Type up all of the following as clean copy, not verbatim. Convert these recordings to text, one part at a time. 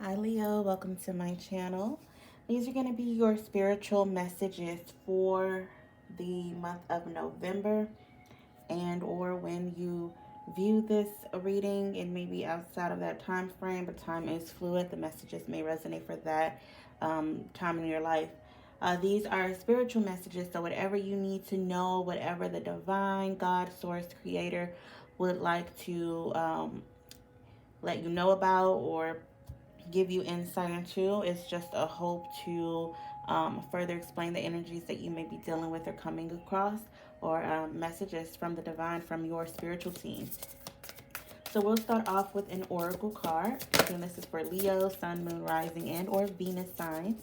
Hi Leo, welcome to my channel. These are going to be your spiritual messages for the month of November, and or when you view this reading, it may be outside of that time frame, but time is fluid. The messages may resonate for that time in your life. These are spiritual messages, so whatever you need to know, whatever the divine God, source, creator would like to let you know about or give you insight into. It's just a hope to further explain the energies that you may be dealing with or coming across, or messages from the divine from your spiritual team. So we'll start off with an oracle card. Again, this is for Leo, Sun, Moon, Rising, and or Venus signs.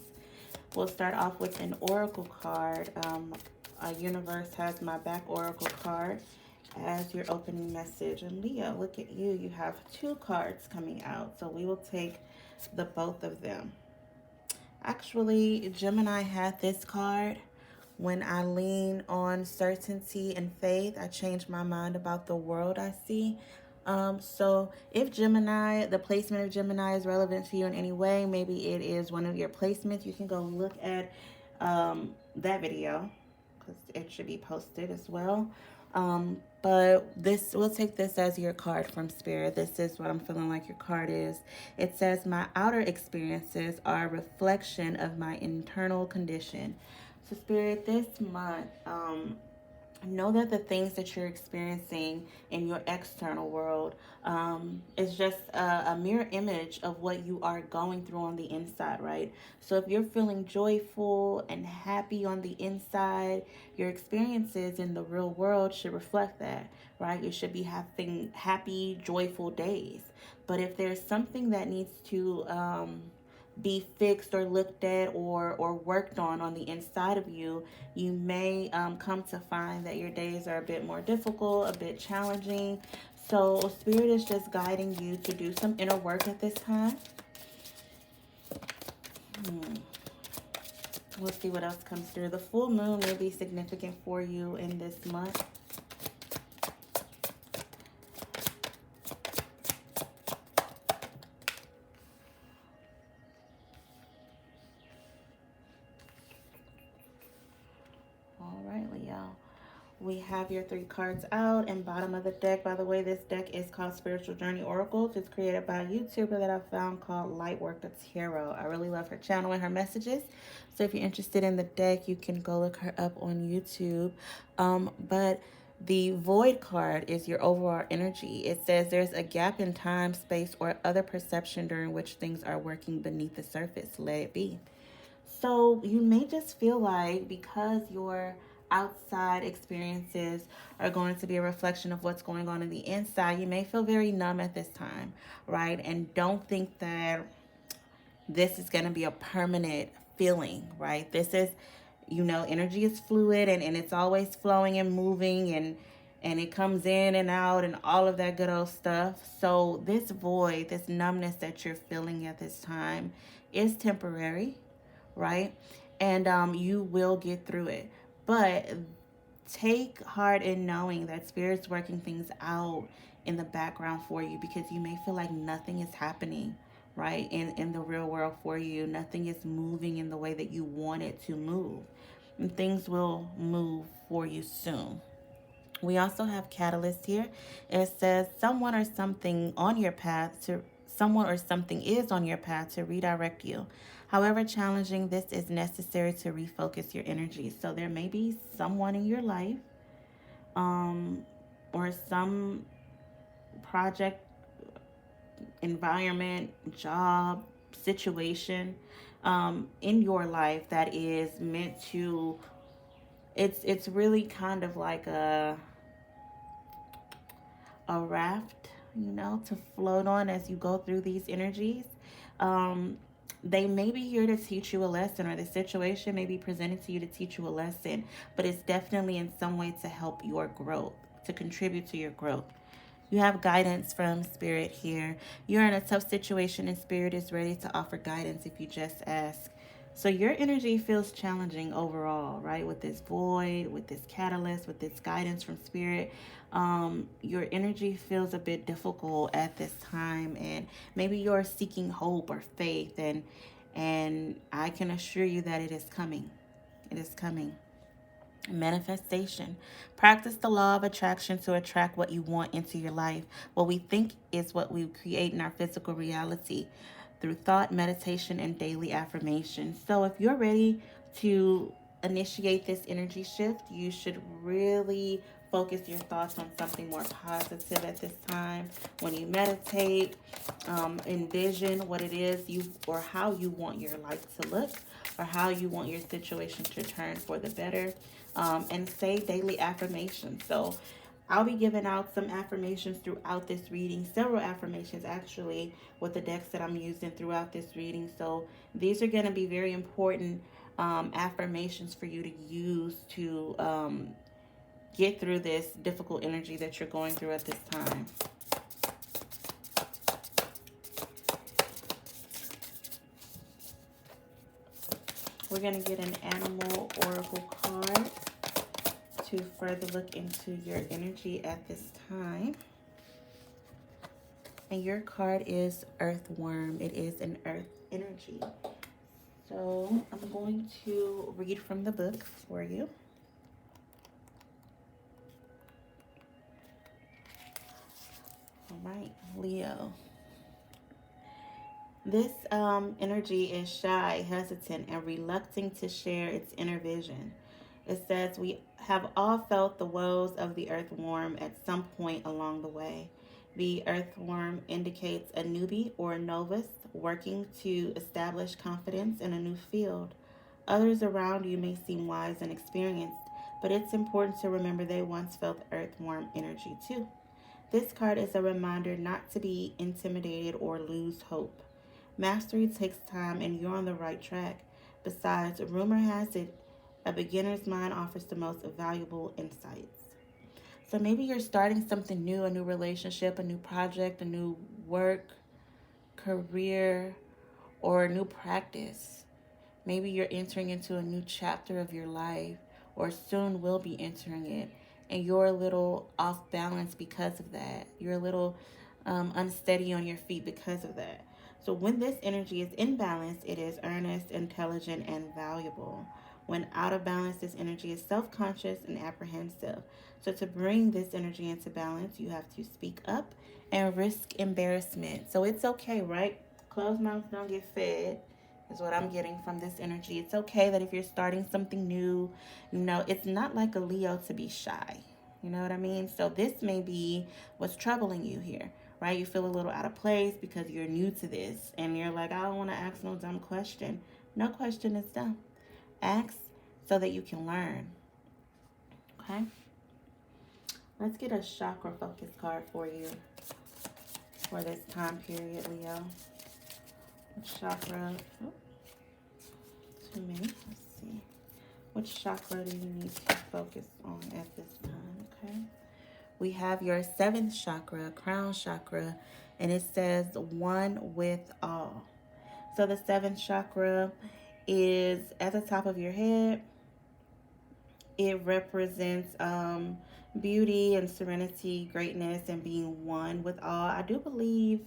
We'll start off with an oracle card. Universe has my back oracle card as your opening message. And Leo, look at you. You have two cards coming out. So we will take the both of them. Actually, Gemini had this card. When I lean on certainty and faith, I change my mind about the world I see. So if Gemini, the placement of Gemini is relevant to you in any way, maybe it is one of your placements, you can go look at that video because it should be posted as well. But this, we'll take this as your card from Spirit. This is what I'm feeling like your card is. It says, my outer experiences are a reflection of my internal condition. So Spirit, this month, know that the things that you're experiencing in your external world is just a mirror image of what you are going through on the inside, right? So if you're feeling joyful and happy on the inside, your experiences in the real world should reflect that, right? You should be having happy, joyful days. But if there's something that needs to be fixed or looked at or worked on the inside of you, you may come to find that your days are a bit more difficult, a bit challenging. So Spirit is just guiding you to do some inner work at this time. We'll see what else comes through. The full moon may be significant for you in this month. All right, Leo. We have your three cards out and bottom of the deck. By the way, this deck is called Spiritual Journey Oracles. It's created by a YouTuber that I found called Lightwork the Tarot. I really love her channel and her messages. So if you're interested in the deck, you can go look her up on YouTube. But the Void card is your overall energy. It says there's a gap in time, space, or other perception during which things are working beneath the surface. Let it be. So you may just feel like because your outside experiences are going to be a reflection of what's going on in the inside, you may feel very numb at this time, right? And don't think that this is going to be a permanent feeling, right? This is, energy is fluid and it's always flowing and moving and it comes in and out and all of that good old stuff. So this void, this numbness that you're feeling at this time is temporary, right? And you will get through it. But take heart in knowing that Spirit's working things out in the background for you, because you may feel like nothing is happening, right? In the real world for you. Nothing is moving in the way that you want it to move. And things will move for you soon. We also have catalyst here. It says someone or something is on your path to redirect you. However challenging, this is necessary to refocus your energy. So there may be someone in your life, or some project, environment, job, situation in your life that is meant to. It's really kind of like a raft, to float on as you go through these energies. Um, they may be here to teach you a lesson, or the situation may be presented to you to teach you a lesson, but it's definitely in some way to help your growth, to contribute to your growth. You have guidance from Spirit here. You're in a tough situation and Spirit is ready to offer guidance if you just ask. So your energy feels challenging overall, right? With this void, with this catalyst, with this guidance from spirit. Your energy feels a bit difficult at this time, and maybe you're seeking hope or faith, and I can assure you that it is coming. It is coming. Manifestation. Practice the law of attraction to attract what you want into your life. What we think is what we create in our physical reality through thought, meditation, and daily affirmation. So, if you're ready to initiate this energy shift, you should really focus your thoughts on something more positive at this time. When you meditate, envision what it is you or how you want your life to look or how you want your situation to turn for the better, and say daily affirmations. So I'll be giving out some affirmations throughout this reading, several affirmations actually, with the decks that I'm using throughout this reading. So these are going to be very important affirmations for you to use to get through this difficult energy that you're going through at this time. We're going to get an animal oracle card to further look into your energy at this time. And your card is Earthworm. It is an earth energy. So I'm going to read from the book for you. All right, Leo. This energy is shy, hesitant, and reluctant to share its inner vision. It says, we have all felt the woes of the earthworm at some point along the way. The earthworm indicates a newbie or a novice working to establish confidence in a new field. Others around you may seem wise and experienced, but it's important to remember they once felt earthworm energy too. This card is a reminder not to be intimidated or lose hope. Mastery takes time and you're on the right track. Besides, rumor has it a beginner's mind offers the most valuable insights. So maybe you're starting something new, a new relationship, a new project, a new work, career, or a new practice. Maybe you're entering into a new chapter of your life or soon will be entering it. And you're a little off balance because of that. You're a little unsteady on your feet because of that. So when this energy is in balance, it is earnest, intelligent, and valuable. When out of balance, this energy is self conscious and apprehensive. So to bring this energy into balance, you have to speak up and risk embarrassment. So it's okay, right? Closed mouths don't get fed is what I'm getting from this energy. It's okay that if you're starting something new, it's not like a Leo to be shy. You know what I mean? So this may be what's troubling you here, right? You feel a little out of place because you're new to this and you're like, I don't want to ask no dumb question. No question is dumb. Ask so that you can learn. Okay? Let's get a chakra focus card for you for this time period, Leo. Chakra. Oh, too many. Let's see. Which chakra do you need to focus on at this time? Okay. We have your seventh chakra, crown chakra, and it says one with all. So the seventh chakra is at the top of your head. It represents beauty and serenity, greatness, and being one with all. I do believe,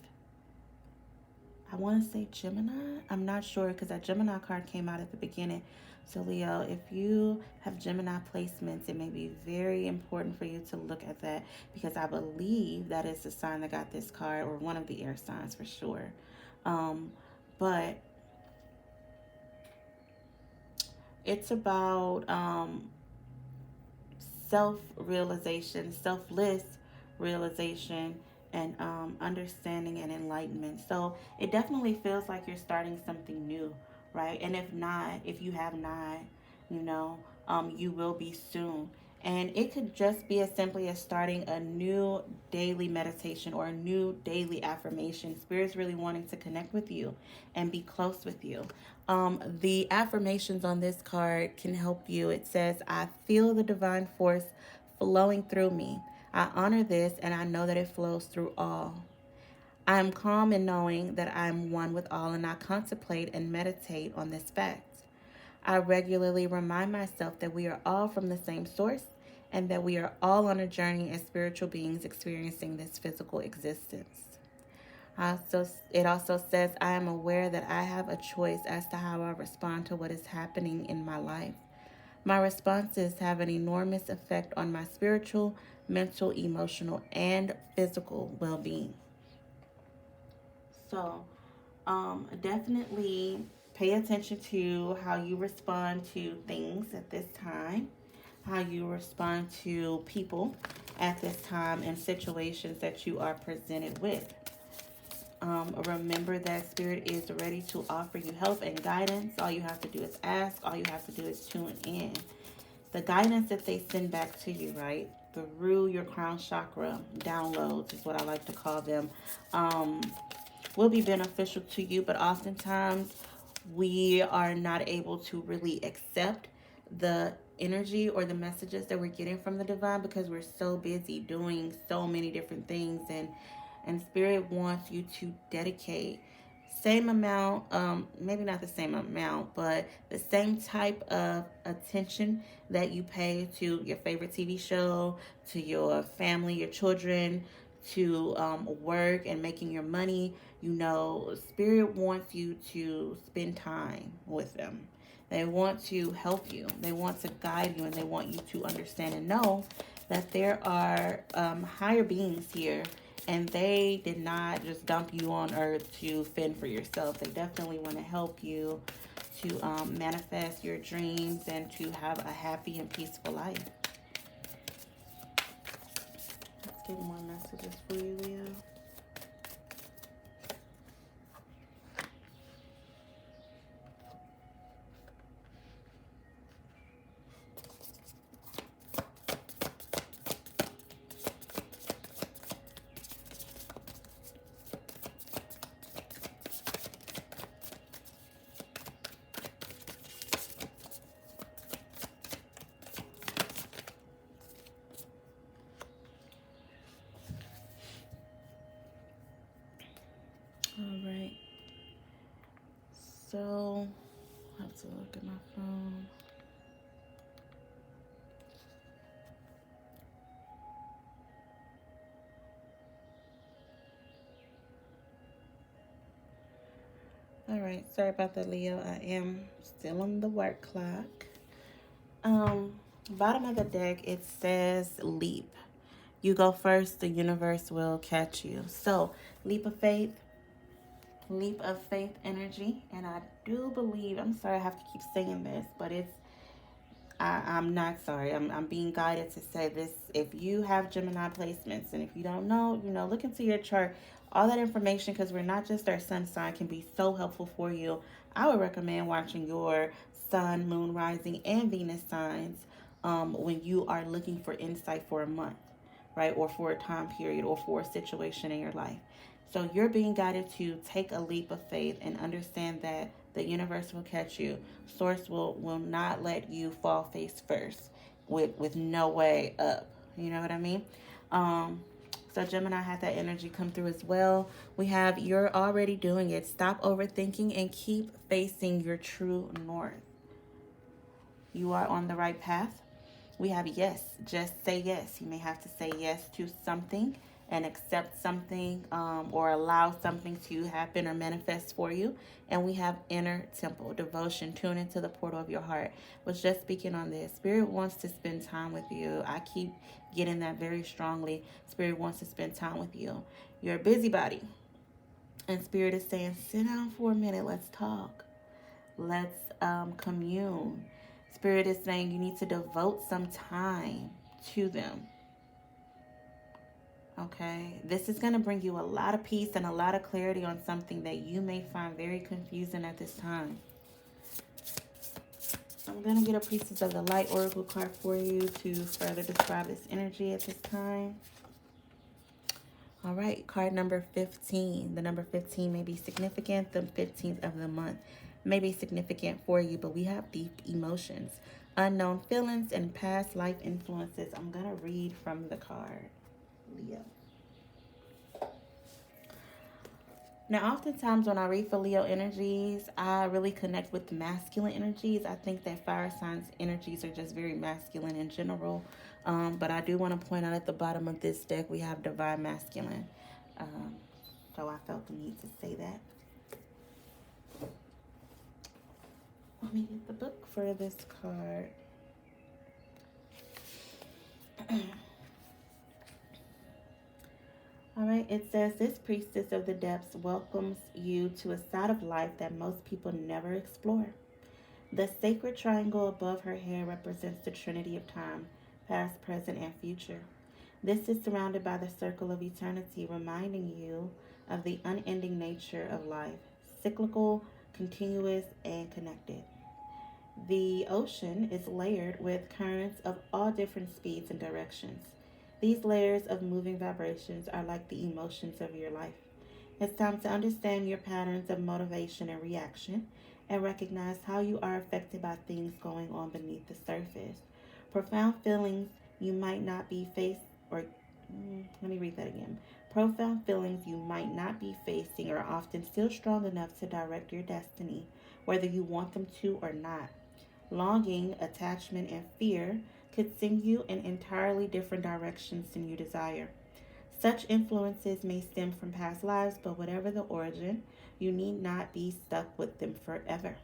I want to say Gemini. I'm not sure because that Gemini card came out at the beginning. So Leo, if you have Gemini placements, it may be very important for you to look at that because I believe that is the sign that got this card, or one of the air signs for sure. But it's about self-realization, selfless realization, and understanding and enlightenment. So it definitely feels like you're starting something new, right? And if not, if you have not, you know, you will be soon. And it could just be as simply as starting a new daily meditation or a new daily affirmation. Spirit's really wanting to connect with you and be close with you. The affirmations on this card can help you. It says, I feel the divine force flowing through me. I honor this and I know that it flows through all. I am calm in knowing that I am one with all, and I contemplate and meditate on this fact. I regularly remind myself that we are all from the same source and that we are all on a journey as spiritual beings experiencing this physical existence. It also says, I am aware that I have a choice as to how I respond to what is happening in my life. My responses have an enormous effect on my spiritual, mental, emotional, and physical well being. So, definitely pay attention to how you respond to things at this time, how you respond to people at this time, and situations that you are presented with. Remember that Spirit is ready to offer you help and guidance. All you have to do is ask, all you have to do is tune in. The guidance that they send back to you, right? Through your crown chakra downloads is what I like to call them. Um, will be beneficial to you, but oftentimes we are not able to really accept the energy or the messages that we're getting from the divine because we're so busy doing so many different things, and spirit wants you to dedicate same amount, maybe not the same amount, but the same type of attention that you pay to your favorite TV show, to your family, your children, to work and making your money. You know, spirit wants you to spend time with them. They want to help you. They want to guide you, and they want you to understand and know that there are higher beings here, and they did not just dump you on earth to fend for yourself. They definitely want to help you to manifest your dreams and to have a happy and peaceful life. Let's get more messages for you, Leo. All right. So, I have to look at my phone. All right. Sorry about that, Leo. I am still on the work clock. Bottom of the deck, it says leap. You go first, the universe will catch you. So, leap of faith energy. And I do believe, I'm sorry I have to keep saying this, but I'm not sorry. I'm being guided to say this. If you have Gemini placements, and if you don't know, look into your chart. All that information, because we're not just our sun sign, can be so helpful for you. I would recommend watching your sun, moon, rising, and Venus signs when you are looking for insight for a month, right? Or for a time period, or for a situation in your life. So you're being guided to take a leap of faith and understand that the universe will catch you. Source will not let you fall face first with no way up. You know what I mean? Um, so Gemini had that energy come through as well. We have you're already doing it. Stop overthinking and keep facing your true north. You are on the right path. We have yes. Just say yes. You may have to say yes to something and accept something, or allow something to happen or manifest for you. And we have inner temple, devotion, tune into the portal of your heart. Was just speaking on this. Spirit wants to spend time with you. I keep getting that very strongly. Spirit wants to spend time with you. You're a busybody. And Spirit is saying, sit down for a minute. Let's talk. Let's commune. Spirit is saying you need to devote some time to them. Okay, this is going to bring you a lot of peace and a lot of clarity on something that you may find very confusing at this time. I'm going to get a Priestess of the Light Oracle card for you to further describe this energy at this time. All right, card number 15. The number 15 may be significant. The 15th of the month may be significant for you, but we have deep emotions, unknown feelings, and past life influences. I'm going to read from the card, Leo. Now, oftentimes when I read for Leo energies, I really connect with the masculine energies. I think that fire signs energies are just very masculine in general. But I do want to point out at the bottom of this deck, we have divine masculine. Um, so I felt the need to say that. Let me get the book for this card. All right, it says this priestess of the depths welcomes you to a side of life that most people never explore. The sacred triangle above her hair represents the trinity of time, past, present, and future. This is surrounded by the circle of eternity, reminding you of the unending nature of life, cyclical, continuous, and connected. The ocean is layered with currents of all different speeds and directions. These layers of moving vibrations are like the emotions of your life. It's time to understand your patterns of motivation and reaction and recognize how you are affected by things going on beneath the surface. Profound feelings you might not be faced or let me read that again. Profound feelings you might not be facing are often still strong enough to direct your destiny, whether you want them to or not. Longing, attachment, and fear could send you in entirely different directions than you desire. Such influences may stem from past lives, but whatever the origin, you need not be stuck with them forever.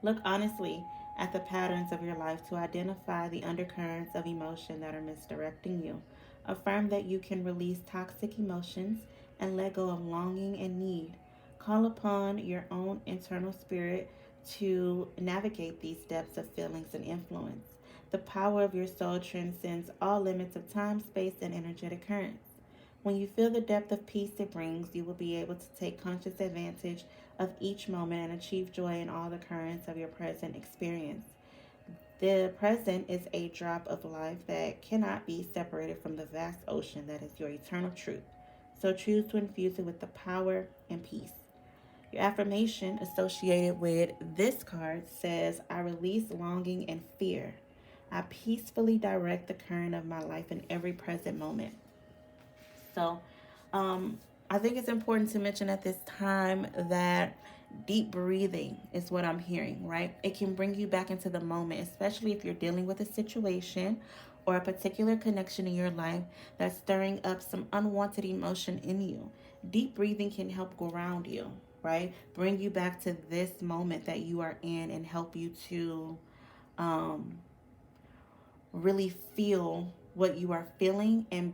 Look honestly at the patterns of your life to identify the undercurrents of emotion that are misdirecting you. Affirm that you can release toxic emotions and let go of longing and need. Call upon your own internal spirit to navigate these depths of feelings and influence. The power of your soul transcends all limits of time, space, and energetic currents. When you feel the depth of peace it brings, you will be able to take conscious advantage of each moment and achieve joy in all the currents of your present experience. The present is a drop of life that cannot be separated from the vast ocean that is your eternal truth. So choose to infuse it with the power and peace. Your affirmation associated with this card says, I release longing and fear. I peacefully direct the current of my life in every present moment. So, um, I think it's important to mention at this time that deep breathing is what I'm hearing, right? It can bring you back into the moment, especially if you're dealing with a situation or a particular connection in your life that's stirring up some unwanted emotion in you. Deep breathing can help ground you, right? Bring you back to this moment that you are in and help you to um, really feel what you are feeling and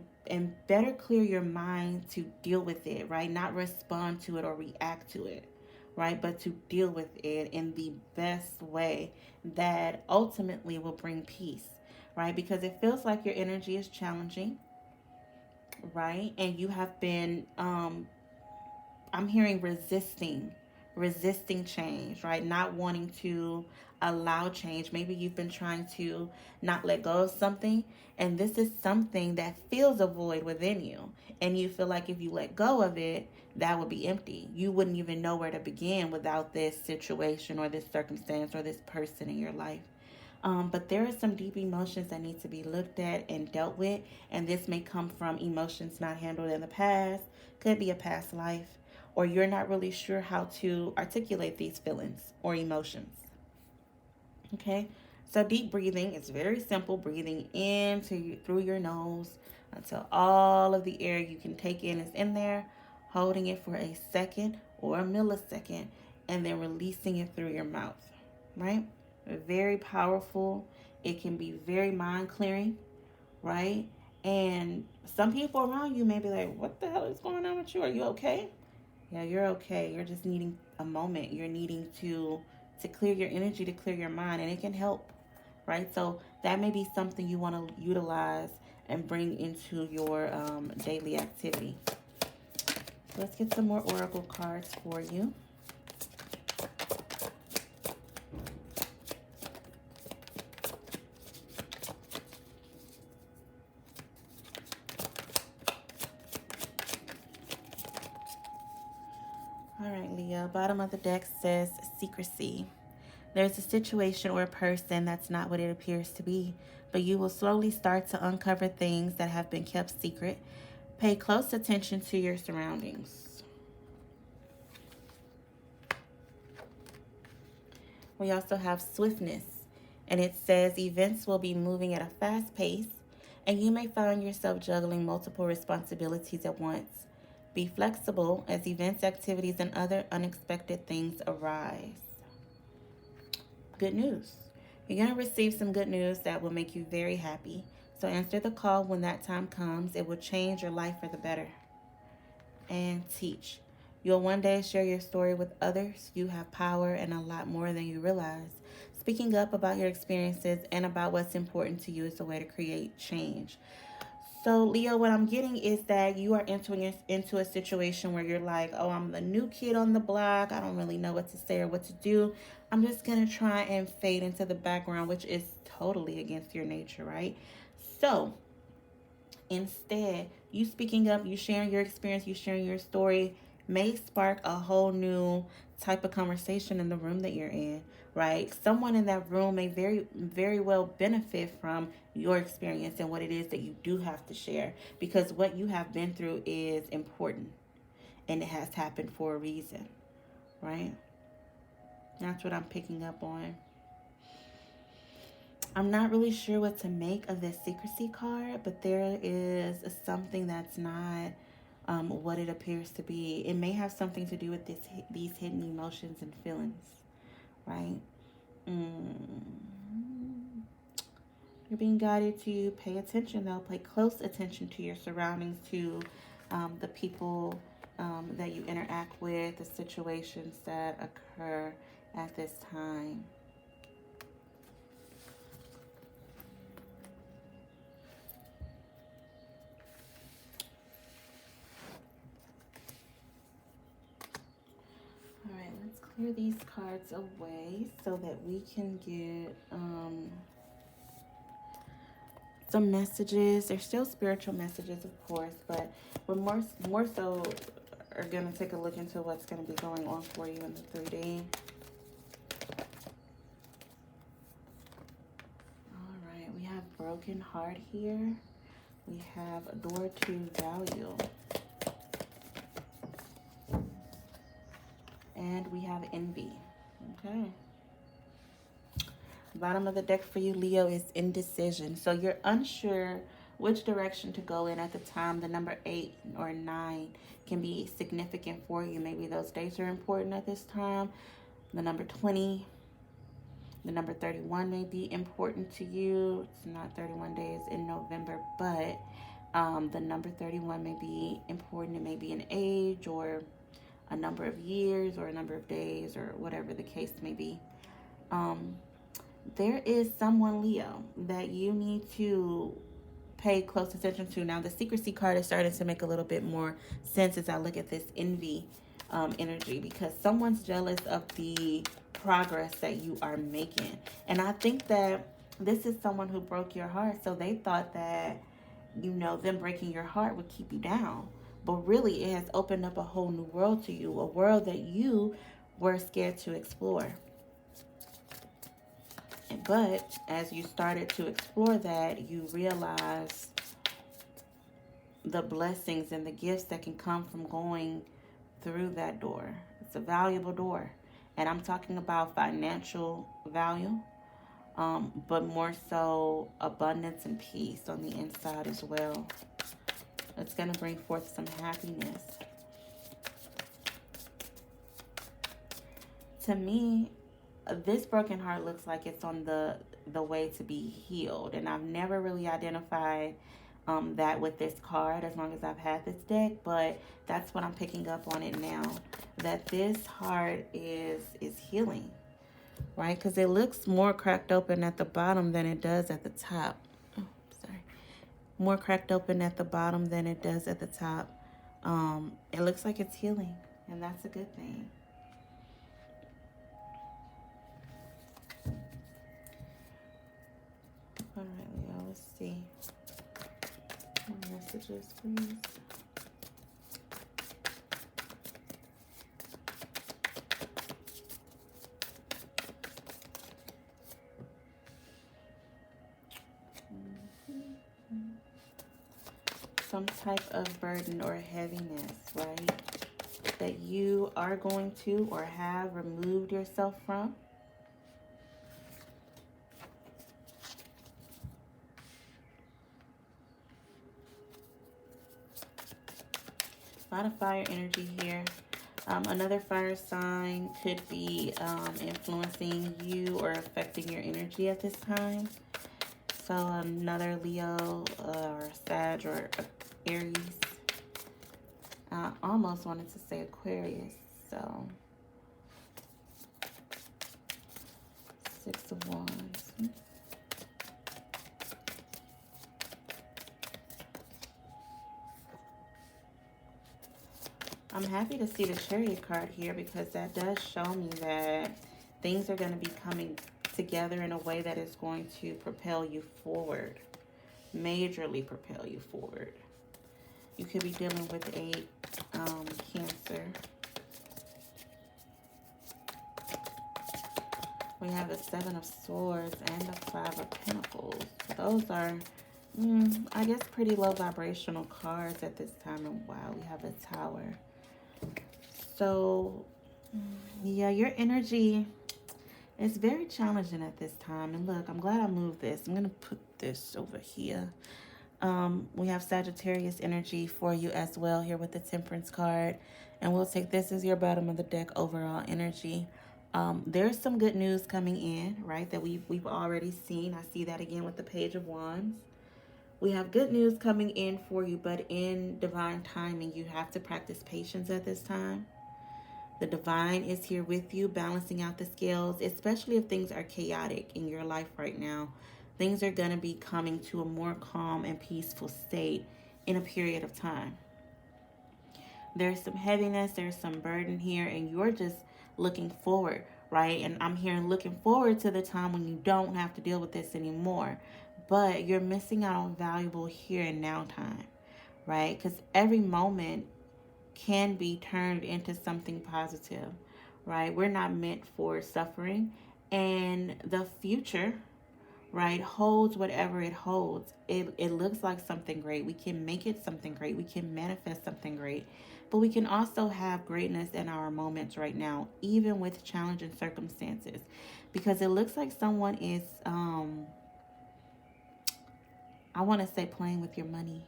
better clear your mind to deal with it, right? Not respond to it or react to it, right? But to deal with it in the best way that ultimately will bring peace, right? Because it feels like your energy is challenging, right? And you have been I'm hearing resisting change, right? Not wanting to allow change. Maybe you've been trying to not let go of something, and this is something that fills a void within you. And you feel like if you let go of it, that would be empty. You wouldn't even know where to begin without this situation or this circumstance or this person in your life. But there are some deep emotions that need to be looked at and dealt with, and this may come from emotions not handled in the past, could be a past life, or you're not really sure how to articulate these feelings or emotions. Okay, so deep breathing is very simple. Breathing through your nose until all of the air you can take in is in there, holding it for a second or a millisecond, and then releasing it through your mouth. Right? Very powerful. It can be very mind clearing, right? And some people around you may be like, "What the hell is going on with you? Are you okay?" Yeah, you're okay. You're just needing a moment. You're needing to clear your energy, to clear your mind, and it can help, right? So that may be something you want to utilize and bring into your daily activity. So let's get some more oracle cards for you. All right, Leo. Bottom of the deck says secrecy. There's a situation or a person that's not what it appears to be, but you will slowly start to uncover things that have been kept secret. Pay close attention to your surroundings. We also have swiftness, and it says events will be moving at a fast pace, and you may find yourself juggling multiple responsibilities at once. Be flexible as events, activities, and other unexpected things arise. Good news. You're going to receive some good news that will make you very happy. So answer the call when that time comes. It will change your life for the better. And teach. You'll one day share your story with others. You have power and a lot more than you realize. Speaking up about your experiences and about what's important to you is a way to create change. So, Leo, what I'm getting is that you are entering into a situation where you're like, oh, I'm the new kid on the block. I don't really know what to say or what to do. I'm just going to try and fade into the background, which is totally against your nature, right? So, instead, you speaking up, you sharing your experience, you sharing your story may spark a whole new type of conversation in the room that you're in, right? Someone in that room may very well benefit from your experience and what it is that you do have to share, because what you have been through is important and it has happened for a reason, right? That's what I'm picking up on. I'm not really sure what to make of this secrecy card, but there is something that's not what it appears to be. It may have something to do with these hidden emotions and feelings, right? You're being guided to pay attention, though. Pay close attention to your surroundings, to the people that you interact with, the situations that occur at this time. All right, let's clear these cards away so that we can get some messages. They're still spiritual messages, of course, but we're more so are going to take a look into what's going to be going on for you in the 3D. All right, we have broken heart here. We have a door to value. And we have envy. Okay. Bottom of the deck for you, Leo, is indecision. So you're unsure which direction to go in at the time. The number 8 or 9 can be significant for you. Maybe those dates are important at this time. The number 20, the number 31 may be important to you. It's not 31 days in November, but the number 31 may be important. It may be an age or a number of years or a number of days or whatever the case may be. There is someone, Leo, that you need to pay close attention to. Now, the secrecy card is starting to make a little bit more sense as I look at this envy energy, because someone's jealous of the progress that you are making. And I think that this is someone who broke your heart, so they thought that, them breaking your heart would keep you down. But really, it has opened up a whole new world to you, a world that you were scared to explore. But as you started to explore that, you realize the blessings and the gifts that can come from going through that door. It's a valuable door. And I'm talking about financial value, but more so abundance and peace on the inside as well. It's going to bring forth some happiness. To me, this broken heart looks like it's on the way to be healed. And I've never really identified that with this card as long as I've had this deck, but that's what I'm picking up on it now, that this heart is healing, right? Because it looks more cracked open at the bottom than it does at the top. Oh, sorry. More cracked open at the bottom than it does at the top. It looks like it's healing, and that's a good thing. All right, Leo, let's see. More messages, please. Some type of burden or heaviness, right? That you are going to or have removed yourself from. A lot of fire energy here. Another fire sign could be influencing you or affecting your energy at this time. So another Leo or Sag or Aries. I almost wanted to say Aquarius. So Six of Wands. I'm happy to see the Chariot card here because that does show me that things are going to be coming together in a way that is going to propel you forward, majorly propel you forward. You could be dealing with a Cancer. We have the Seven of Swords and the Five of Pentacles. Those are, I guess, pretty low vibrational cards at this time. And wow, we have a Tower. So, yeah, your energy is very challenging at this time. And look, I'm glad I moved this. I'm going to put this over here. We have Sagittarius energy for you as well here with the Temperance card. And we'll take this as your bottom of the deck overall energy. There's some good news coming in, right, that we've already seen. I see that again with the Page of Wands. We have good news coming in for you, but in divine timing, you have to practice patience at this time. The divine is here with you, balancing out the scales, especially if things are chaotic in your life right now. Things are going to be coming to a more calm and peaceful state in a period of time. There's some heaviness, there's some burden here, and you're just looking forward, right? And I'm hearing looking forward to the time when you don't have to deal with this anymore. But you're missing out on valuable here and now time, right? Because every moment can be turned into something positive, right? We're not meant for suffering, and the future, right, holds whatever it holds. It looks like something great. We can make it something great. We can manifest something great. But we can also have greatness in our moments right now, even with challenging circumstances. Because it looks like someone is, I want to say, playing with your money,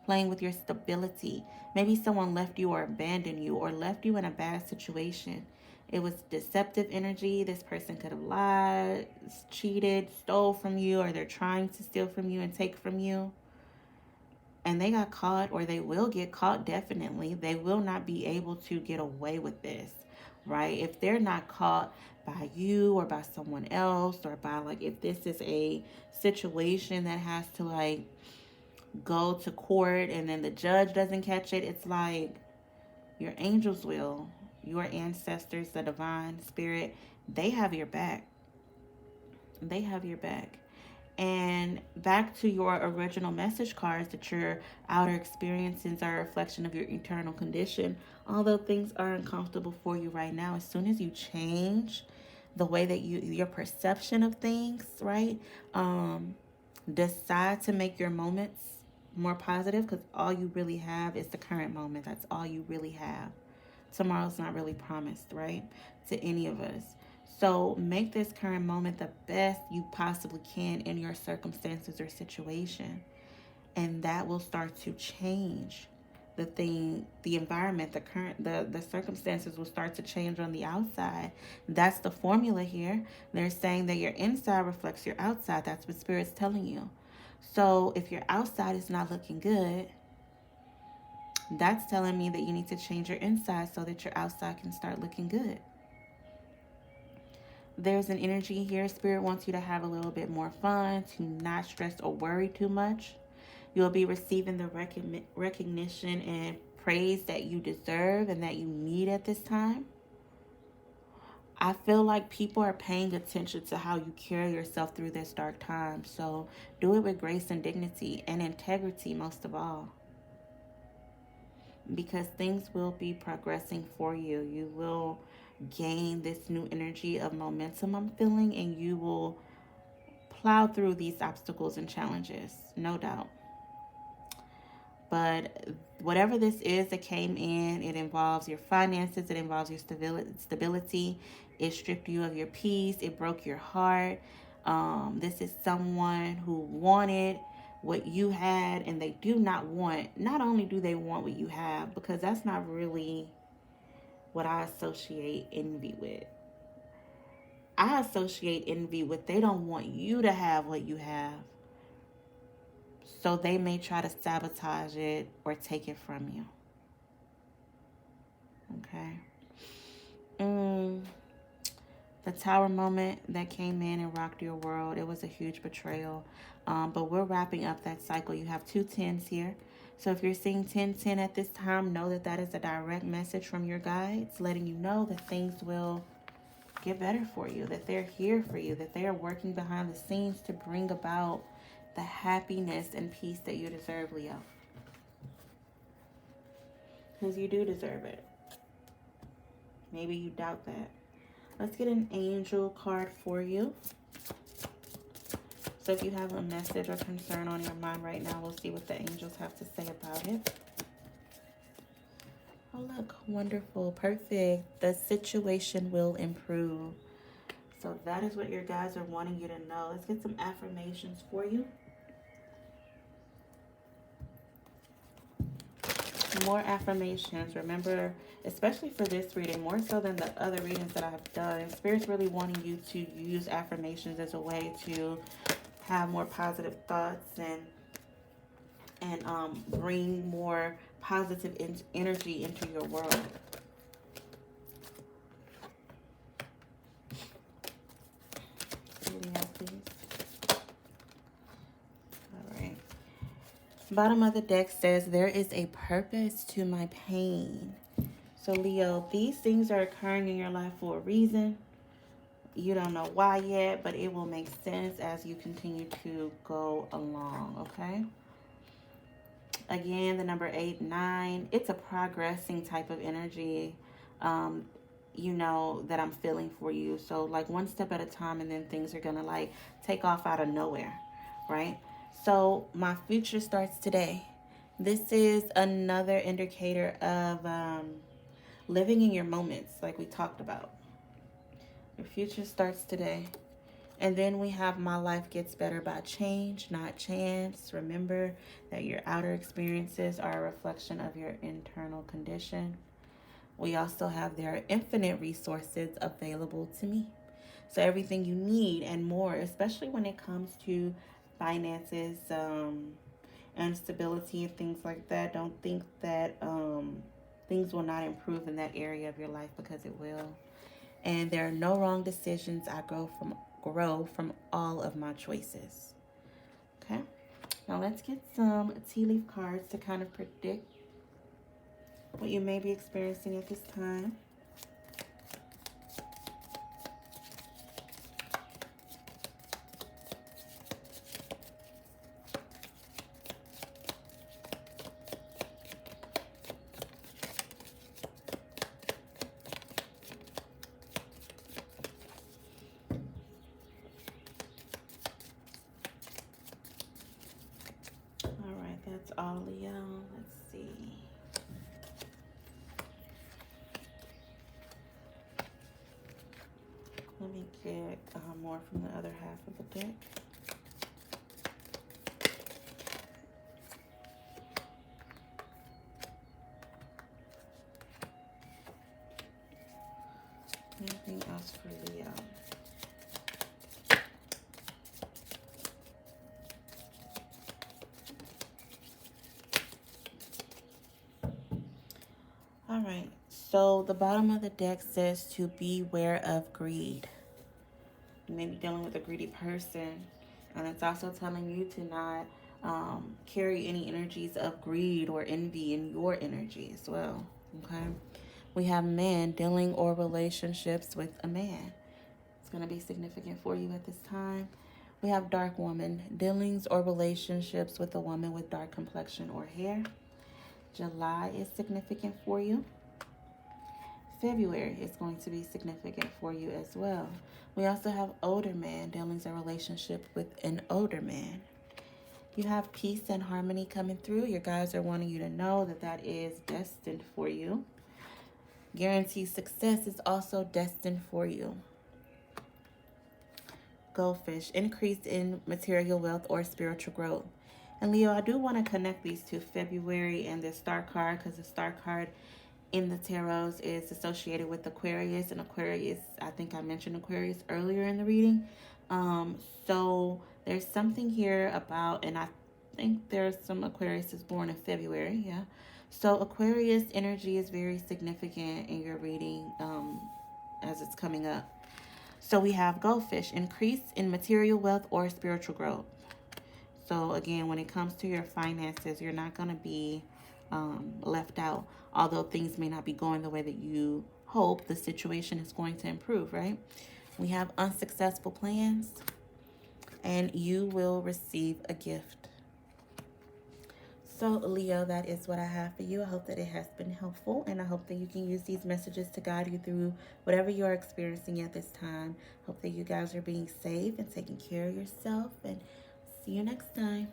playing with your stability. Maybe someone left you or abandoned you or left you in a bad situation. It was deceptive energy. This person could have lied, cheated, stole from you, or they're trying to steal from you and take from you. And they got caught, or they will get caught, definitely. They will not be able to get away with this, right? If they're not caught by you or by someone else, or by, like, if this is a situation that has to, like, go to court and then the judge doesn't catch it, it's like your angels will, your ancestors, the divine spirit, they have your back. They have your back. And back to your original message cards, that your outer experiences are a reflection of your internal condition. Although things are uncomfortable for you right now, as soon as you change the way that your perception of things, right, decide to make your moments more positive, because all you really have is the current moment. That's all you really have. Tomorrow's not really promised, right, to any of us. So make this current moment the best you possibly can in your circumstances or situation. And that will start to change the environment, the circumstances will start to change on the outside. That's the formula here. They're saying that your inside reflects your outside. That's what Spirit's telling you. So if your outside is not looking good, that's telling me that you need to change your inside so that your outside can start looking good. There's an energy here. Spirit wants you to have a little bit more fun, to not stress or worry too much. You'll be receiving the recognition and praise that you deserve and that you need at this time. I feel like people are paying attention to how you carry yourself through this dark time. So do it with grace and dignity and integrity, most of all. Because things will be progressing for you. You will gain this new energy of momentum, I'm feeling, and you will plow through these obstacles and challenges, no doubt. But whatever this is that came in, it involves your finances, it involves your stability. It stripped you of your peace. It broke your heart. This is someone who wanted what you had, and they do not want, not only do they want what you have, because that's not really what I associate envy with. I associate envy with they don't want you to have what you have. So they may try to sabotage it or take it from you. Okay. The tower moment that came in and rocked your world, it was a huge betrayal. But we're wrapping up that cycle. You have 2 10s here. So if you're seeing 10-10 at this time, know that that is a direct message from your guides letting you know that things will get better for you, that they're here for you, that they are working behind the scenes to bring about the happiness and peace that you deserve, Leo. Because you do deserve it. Maybe you doubt that. Let's get an angel card for you. So if you have a message or concern on your mind right now, we'll see what the angels have to say about it. Oh, look, wonderful, perfect. The situation will improve. So that is what your guides are wanting you to know. Let's get some affirmations for you. More affirmations. Remember, especially for this reading, more so than the other readings that I've done, Spirit's really wanting you to use affirmations as a way to have more positive thoughts and bring more positive energy into your world. All right. Bottom of the deck says, there is a purpose to my pain. So Leo, these things are occurring in your life for a reason. You don't know why yet, but it will make sense as you continue to go along, okay? Again, the number 8, 9, it's a progressing type of energy, you know, that I'm feeling for you. So like one step at a time, and then things are going to like take off out of nowhere, right? So my future starts today. This is another indicator of living in your moments like we talked about. Your future starts today. And then we have my life gets better by change, not chance. Remember that your outer experiences are a reflection of your internal condition. We also have there are infinite resources available to me. So everything you need and more, especially when it comes to finances and stability and things like that. Don't think that things will not improve in that area of your life, because it will. And there are no wrong decisions. I grow from all of my choices. Okay. Now let's get some tea leaf cards to kind of predict what you may be experiencing at this time. That's all, Leo. Let's see. Let me get more from the other half of the deck. Anything else for Leo? All right, so the bottom of the deck says to beware of greed. You may be dealing with a greedy person, and it's also telling you to not carry any energies of greed or envy in your energy as well, okay? We have man, dealing or relationships with a man. It's going to be significant for you at this time. We have dark woman, dealings or relationships with a woman with dark complexion or hair. July is significant for you. February is going to be significant for you as well. We also have older man, dealings or relationship with an older man. You have peace and harmony coming through. Your guides are wanting you to know that that is destined for you. Guaranteed success is also destined for you. Goldfish, increase in material wealth or spiritual growth. And Leo, I do want to connect these to February and the star card, because the star card in the tarots is associated with Aquarius, and Aquarius, I think I mentioned Aquarius earlier in the reading. Um, so there's something here about, and I think there's some Aquarius is born in February, yeah. So Aquarius energy is very significant in your reading, as it's coming up. So we have goldfish, increase in material wealth or spiritual growth. So again, when it comes to your finances, you're not going to be left out. Although things may not be going the way that you hope, the situation is going to improve, right? We have unsuccessful plans, and you will receive a gift. So, Leo, that is what I have for you. I hope that it has been helpful, and I hope that you can use these messages to guide you through whatever you're experiencing at this time. Hope that you guys are being safe and taking care of yourself, and see you next time.